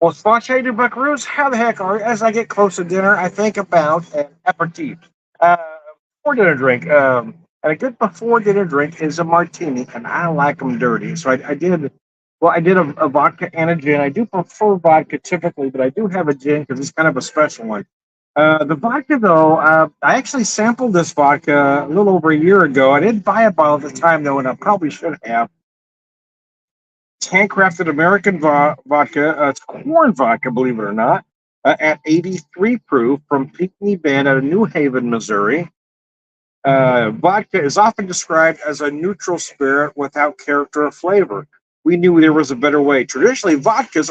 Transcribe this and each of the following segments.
Well, spontaneous buckaroos, how the heck are you? As I get close to dinner, I think about an aperitif. Uh, before dinner drink. And a good before dinner drink is a martini, and I like them dirty. So I did a vodka and a gin. I do prefer vodka typically, but I do have a gin because it's kind of a special one. The vodka, though, I actually sampled this vodka a little over a year ago. I didn't buy a bottle at the time, though, and I probably should have. It's handcrafted American vodka. It's corn vodka, believe it or not, at 83 proof from Pinckney Bend out of New Haven, Missouri. Vodka is often described as a neutral spirit without character or flavor. We knew there was a better way. Traditionally, vodkas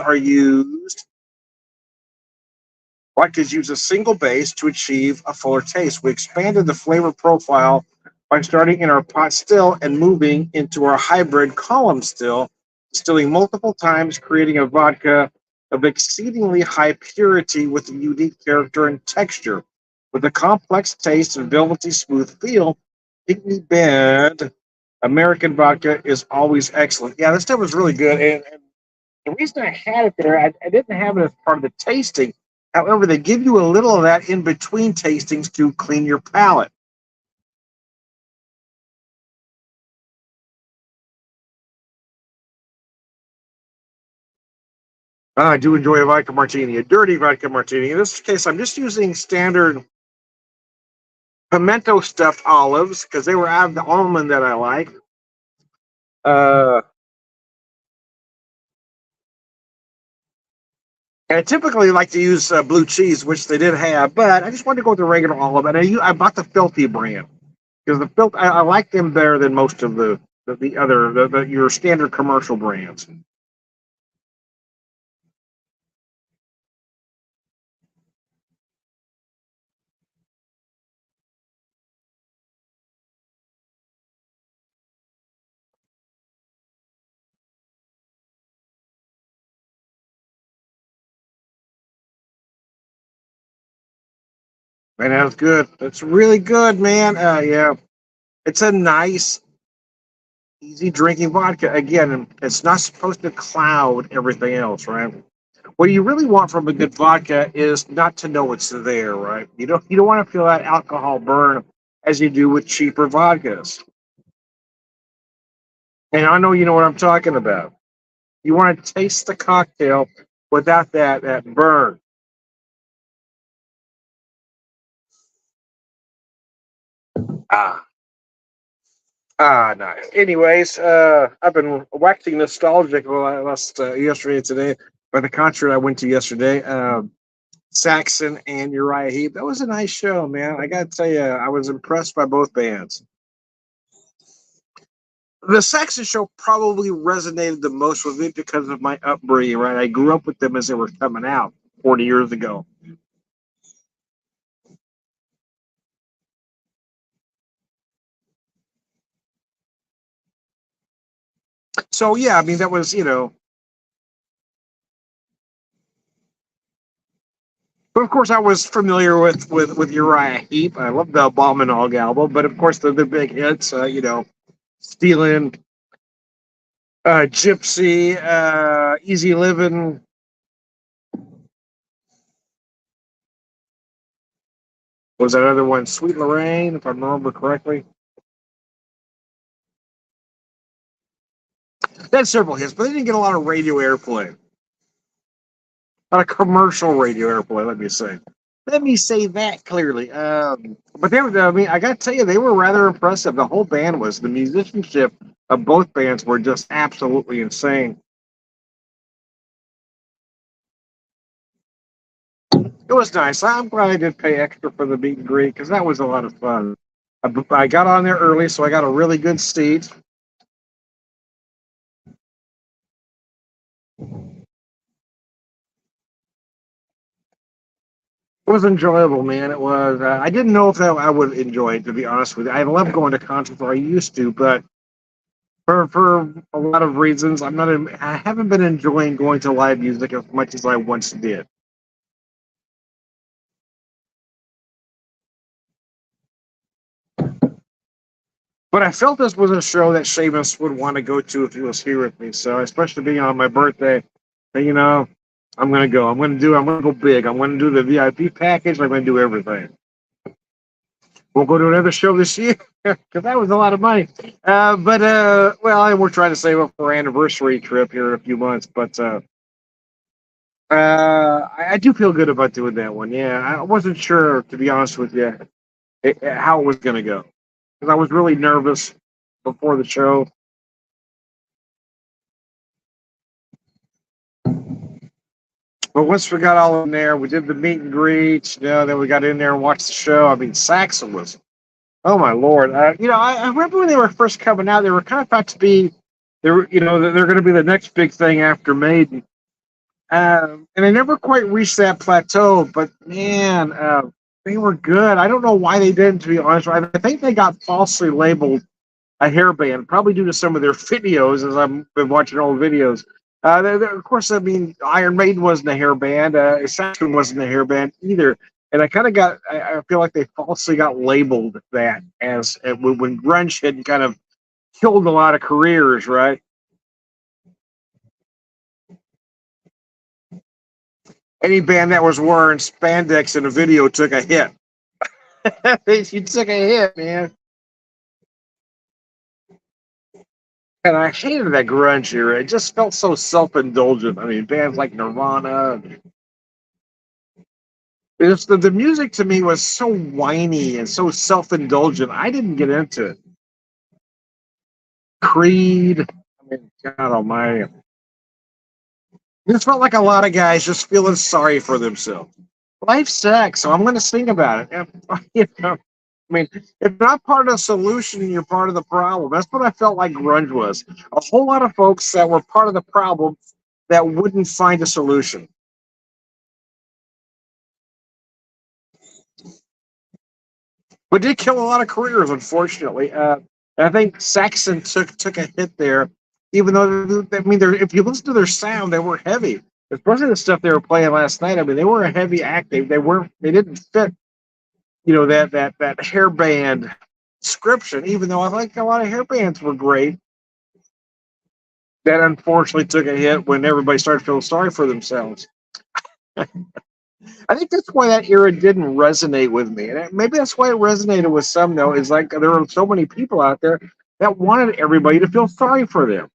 use a single base to achieve a fuller taste. We expanded the flavor profile by starting in our pot still and moving into our hybrid column still, distilling multiple times, creating a vodka of exceedingly high purity with a unique character and texture. With a complex taste and velvety smooth feel, Pinckney Bend American vodka is always excellent. Yeah, this stuff was really good. And the reason I had it there, I didn't have it as part of the tasting. However, they give you a little of that in between tastings to clean your palate. I do enjoy a vodka martini, a dirty vodka martini. In this case, I'm just using standard pimento stuffed olives because they were out of the almond that I like. Uh, and I typically like to use blue cheese, which they did have, but I just wanted to go with the regular olive. And I bought the Filthy brand because I like them better than most of the other your standard commercial brands. Man, that's good. That's really good, man. Yeah, it's a nice, easy drinking vodka. Again, it's not supposed to cloud everything else, right? What you really want from a good vodka is not to know it's there, right? You don't want to feel that alcohol burn as you do with cheaper vodkas. And I know you know what I'm talking about. You want to taste the cocktail without that burn. Ah, nice. Anyways, I've been waxing nostalgic last yesterday and today by the concert I went to yesterday. Saxon and Uriah Heep. That was a nice show, man. I got to tell you, I was impressed by both bands. The Saxon show probably resonated the most with me because of my upbringing, right? I grew up with them as they were coming out 40 years ago. So yeah, I mean that was but of course I was familiar with Uriah Heep. I love the Bomb and Hog album, but of course the big hits, Stealing, Gypsy, Easy Living. Was that other one Sweet Lorraine, if I remember correctly? That's several hits, but they didn't get a lot of radio airplay. A lot of commercial radio airplay, let me say. Let me say that clearly. But they were, I mean, I got to tell you, they were rather impressive. The whole band was. The musicianship of both bands were just absolutely insane. It was nice. I'm glad I did pay extra for the meet and greet because that was a lot of fun. I got on there early, so I got a really good seat. It was enjoyable, man. It was. I didn't know if that I would enjoy it, to be honest with you. I love going to concerts, or I used to, but for a lot of reasons, I haven't been enjoying going to live music as much as I once did. But I felt this was a show that Seamus would want to go to if he was here with me. So, especially being on my birthday, you know, I'm gonna go. I'm gonna go big. I'm gonna do the VIP package. I'm gonna do everything. We'll go to another show this year because that was a lot of money. Well, we're trying to save up for our anniversary trip here in a few months. I do feel good about doing that one. Yeah, I wasn't sure, to be honest with you, how it was going to go because I was really nervous before the show. But once we got all in there, we did the meet and greet. Then we got in there and watched the show. I mean, Saxon was, oh my lord! I remember when they were first coming out, they were kind of thought to be, they're going to be the next big thing after Maiden. And they never quite reached that plateau, but man, they were good. I don't know why they didn't, to be honest. I think they got falsely labeled a hair band, probably due to some of their videos, as I've been watching old videos. Of course, I mean, Iron Maiden wasn't a hair band. Saxon wasn't a hair band either. And I feel like they falsely got labeled that as when grunge had kind of killed a lot of careers, right? Any band that was wearing spandex in a video took a hit. You took a hit, man. And I hated that grunge era. It just felt so self-indulgent. I mean, bands like Nirvana. The music to me was so whiny and so self-indulgent. I didn't get into it. Creed. I mean, God Almighty. It just felt like a lot of guys just feeling sorry for themselves. Life sucks, so I'm going to sing about it. I mean, if not part of the solution, you're part of the problem. That's what I felt like grunge was. A whole lot of folks that were part of the problem that wouldn't find a solution. But did kill a lot of careers, unfortunately. I think Saxon took a hit there, even though I mean, if you listen to their sound, they were heavy, especially the stuff they were playing last night. I mean, they were a heavy act. They didn't fit, that hair band description. Even though I think a lot of hair bands were great, that unfortunately took a hit when everybody started feeling sorry for themselves. I think that's why that era didn't resonate with me. And maybe that's why it resonated with some, though, is like there were so many people out there that wanted everybody to feel sorry for them.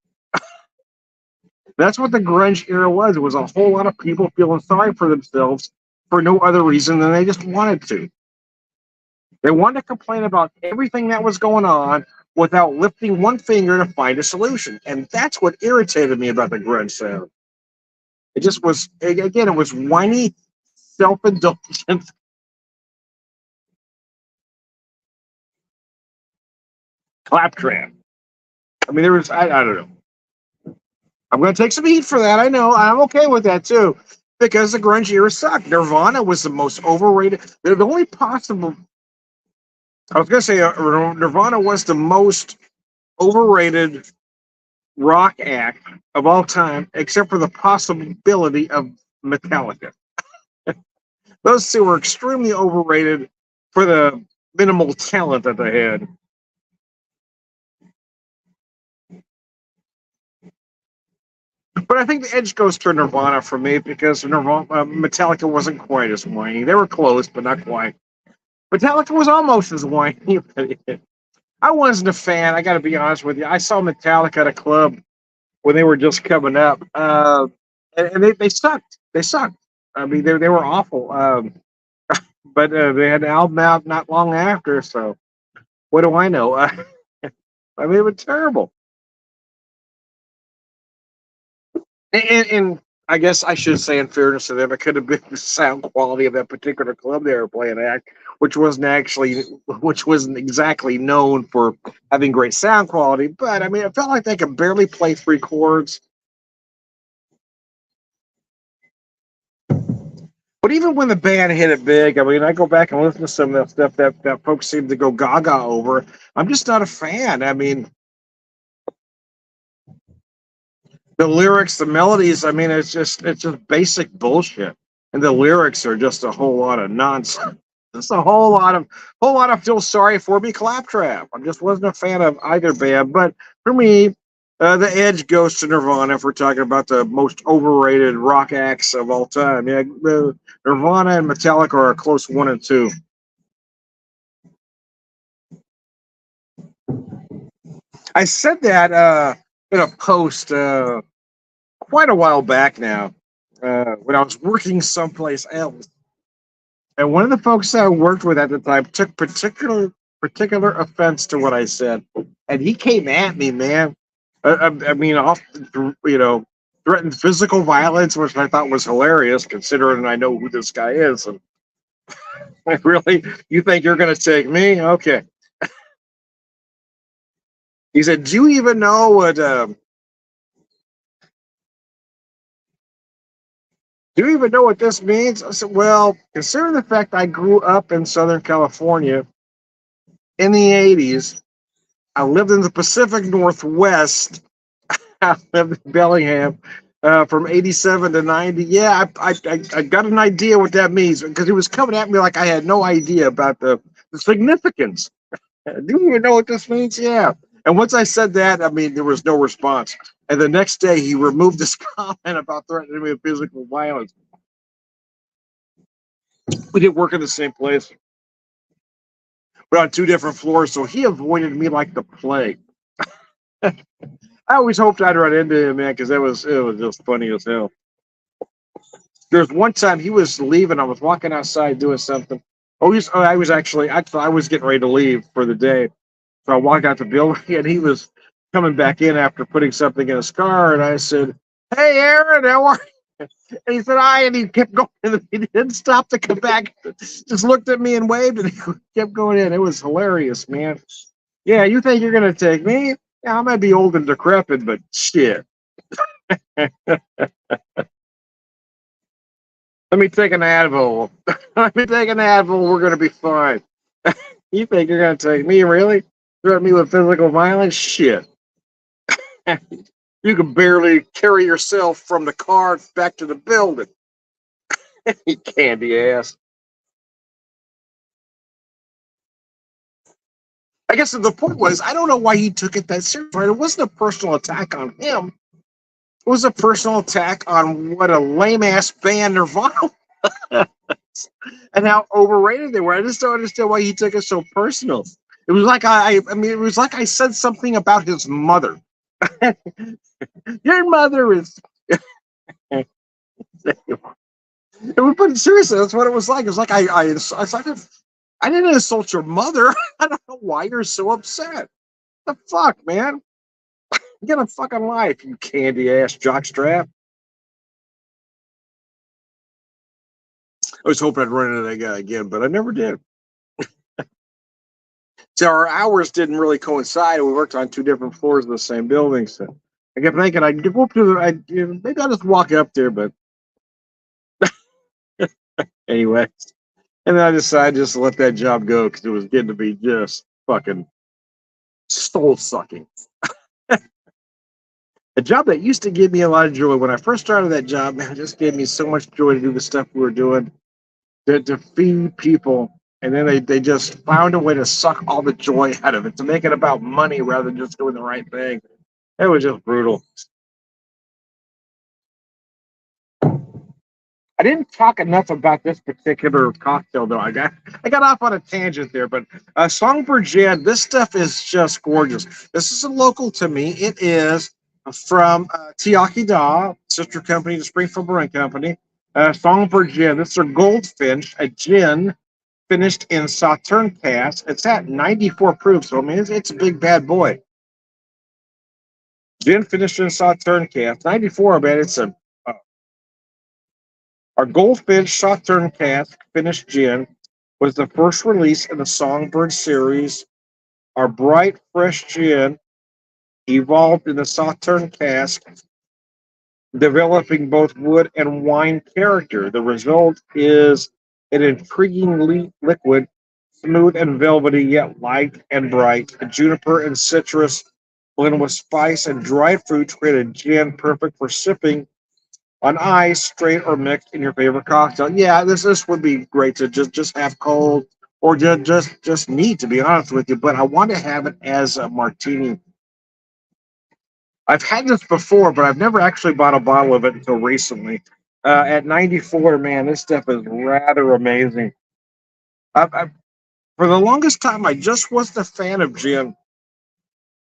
That's what the grunge era was. It was a whole lot of people feeling sorry for themselves for no other reason than they just wanted to. They wanted to complain about everything that was going on without lifting one finger to find a solution. And that's what irritated me about the grunge sound. It just was, again, it was whiny, self-indulgent. Claptrap. I mean, I don't know. I'm going to take some heat for that. I know. I'm okay with that, too, because the grunge era sucked. Nirvana was the most overrated. They're the only possible. I was going to say Nirvana was the most overrated rock act of all time, except for the possibility of Metallica. Those two were extremely overrated for the minimal talent that they had. But I think the edge goes to Nirvana for me because Metallica wasn't quite as whiny. They were close, but not quite. Metallica was almost as whiny. I wasn't a fan. I got to be honest with you. I saw Metallica at a club when they were just coming up, and they sucked. They sucked. I mean, they were awful. But they had an album out not long after. So what do I know? I mean, it was terrible. And I guess I should say, in fairness to them, it could have been the sound quality of that particular club they were playing at, which wasn't exactly known for having great sound quality. But I mean, it felt like they could barely play three chords. But even when the band hit it big, I mean, I go back and listen to some of that stuff that folks seem to go gaga over. I'm just not a fan. I mean, the lyrics, the melodies, I mean, it's just basic bullshit. And the lyrics are just a whole lot of nonsense. Just a whole lot of feel sorry for me claptrap. I just wasn't a fan of either band. But for me, The Edge goes to Nirvana if we're talking about the most overrated rock acts of all time. Yeah, Nirvana and Metallica are a close one and two. I said that in a post quite a while back now when I was working someplace else. And one of the folks that I worked with at the time took particular offense to what I said, and he came at me, man. I mean, off you know, threatened physical violence, which I thought was hilarious, considering I know who this guy is. And like, really, you think you're going to take me? Okay. He said, "Do you even know what? Do you even know what this means?" I said, "Well, considering the fact I grew up in Southern California in the '80s, I lived in the Pacific Northwest. I lived in Bellingham from '87 to '90. Yeah, I got an idea what that means because he was coming at me like I had no idea about the significance. Do you even know what this means? Yeah." And once I said that, I mean, there was no response. And the next day, he removed this comment about threatening me with physical violence. We did work in the same place, but on two different floors, so he avoided me like the plague. I always hoped I'd run into him, man, because it was just funny as hell. There's one time he was leaving. I was walking outside doing something. I was I was getting ready to leave for the day. So I walked out the building and he was coming back in after putting something in his car. And I said, "Hey, Aaron, how are you?" And he said, "Hi." And he kept going. And he didn't stop to come back. Just looked at me and waved and he kept going in. It was hilarious, man. Yeah, you think you're going to take me? Yeah, I might be old and decrepit, but shit. Let me take an Advil. Let me take an Advil. We're going to be fine. You think you're going to take me, really? Threaten me with physical violence? Shit. You can barely carry yourself from the car back to the building. You candy ass. I guess the point was, I don't know why he took it that seriously. Right? It wasn't a personal attack on him. It was a personal attack on what a lame ass band Nirvana and how overrated they were. I just don't understand why he took it so personal. It was like I mean, it was like I said something about his mother. Your mother is. It was, but seriously, that's what it was like. It was like it's like I didn't insult your mother. I don't know why you're so upset. The fuck, man? Get a fucking life, you candy ass jockstrap. I was hoping I'd run into that guy again, but I never did. So our hours didn't really coincide. We worked on two different floors of the same building. So I kept thinking I'd go up to maybe I'll just walk up there, but anyway. And then I decided just to let that job go because it was getting to be just fucking soul sucking. A job that used to give me a lot of joy when I first started that job, man, it just gave me so much joy to do the stuff we were doing, to feed people. And then they just found a way to suck all the joy out of it, to make it about money rather than just doing the right thing. It was just brutal. I didn't talk enough about this particular cocktail, though. I got off on a tangent there, but Songbird Jan, this stuff is just gorgeous. This isn't local to me. It is from Tiaki Da, sister company to Springfield Brewing Company. Songbird Jan, this is a goldfinch, a gin finished in Sauterne cask. It's at 94 proof, so I mean it's a big bad boy. Gin finished in Sauterne cask, 94. Man, it's a our Goldfinch Sauterne cask finished gin was the first release in the Songbird series. Our bright, fresh gin evolved in the Sauterne cask, developing both wood and wine character. The result is an intriguing liquid, smooth and velvety, yet light and bright. A juniper and citrus blended with spice and dried fruits create a gin perfect for sipping on ice, straight or mixed in your favorite cocktail. Yeah, this would be great to just have cold or just neat, to be honest with you. But I want to have it as a martini. I've had this before, but I've never actually bought a bottle of it until recently. At 94, man, this stuff is rather amazing. I, for the longest time, I just wasn't a fan of gin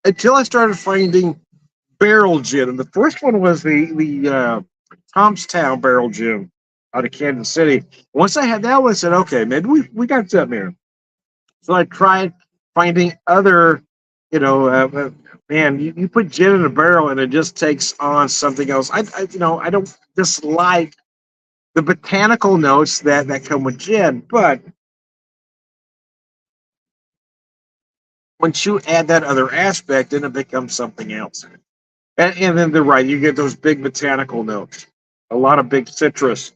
until I started finding barrel gin. And the first one was the Thompstown barrel gin out of Kansas City. Once I had that one, I said, okay, maybe we got something here. So I tried finding other, man, you put gin in a barrel and it just takes on something else. I don't dislike the botanical notes that come with gin, but once you add that other aspect, then it becomes something else. And then they're right, you get those big botanical notes, a lot of big citrus.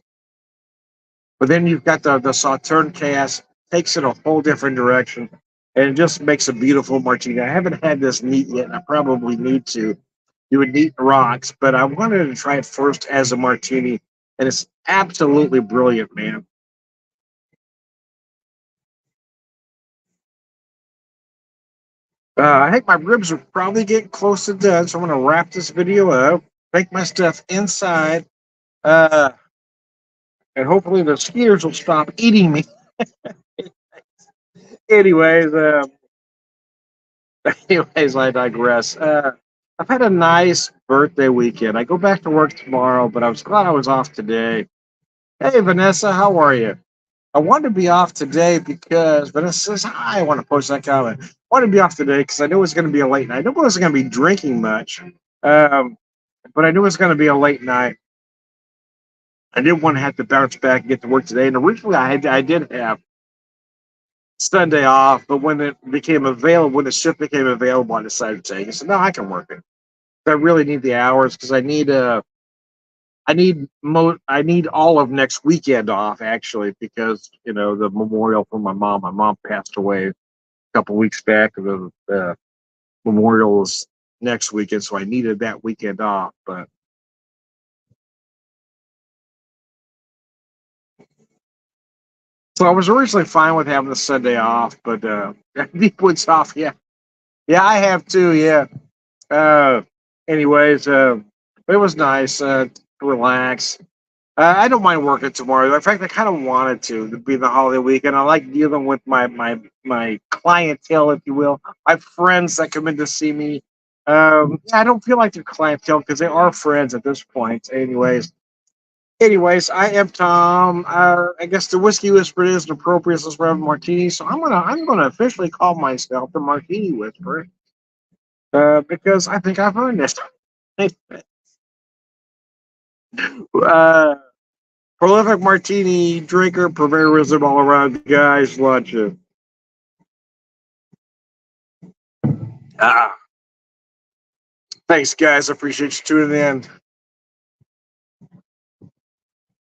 But then you've got the Sauterne cast, takes it a whole different direction, and it just makes a beautiful martini. I haven't had this neat yet, and I probably need to do a neat rocks, but I wanted to try it first as a martini, and it's absolutely brilliant, man. I think my ribs are probably getting close to done, so I'm going to wrap this video up, take my stuff inside, uh, and hopefully the skiers will stop eating me. Anyways, anyways, I digress. I've had a nice birthday weekend. I go back to work tomorrow, but I was glad I was off today. Hey, Vanessa, how are you? I wanted to be off today because Vanessa says, hi, I want to post that comment. I wanted to be off today because I knew it was going to be a late night. I knew I wasn't going to be drinking much, um, but I knew it was going to be a late night. I didn't want to have to bounce back and get to work today. And originally, I did have Sunday off, but when it became available, when the shift became available, I decided to take it. So now I can work it. I really need the hours because I need all of next weekend off actually because the memorial for my mom. My mom passed away a couple weeks back. The memorial was next weekend, so I needed that weekend off. But so I was originally fine with having the Sunday off, but Deepwood's off. Yeah, yeah, I have too. Yeah. Uh, anyways, but it was nice to relax. I don't mind working tomorrow. In fact, I kind of wanted to be the holiday weekend. I like dealing with my clientele, if you will. I have friends that come in to see me. I don't feel like they're clientele because they are friends at this point. Anyways, I am Tom. I guess the whiskey whisperer is an appropriate for martini, so I'm gonna officially call myself the Martini Whisperer because I think I've earned this. uh, Prolific martini drinker, purveyorism all around, guys. Watch it. Ah, thanks, guys. I appreciate you tuning in.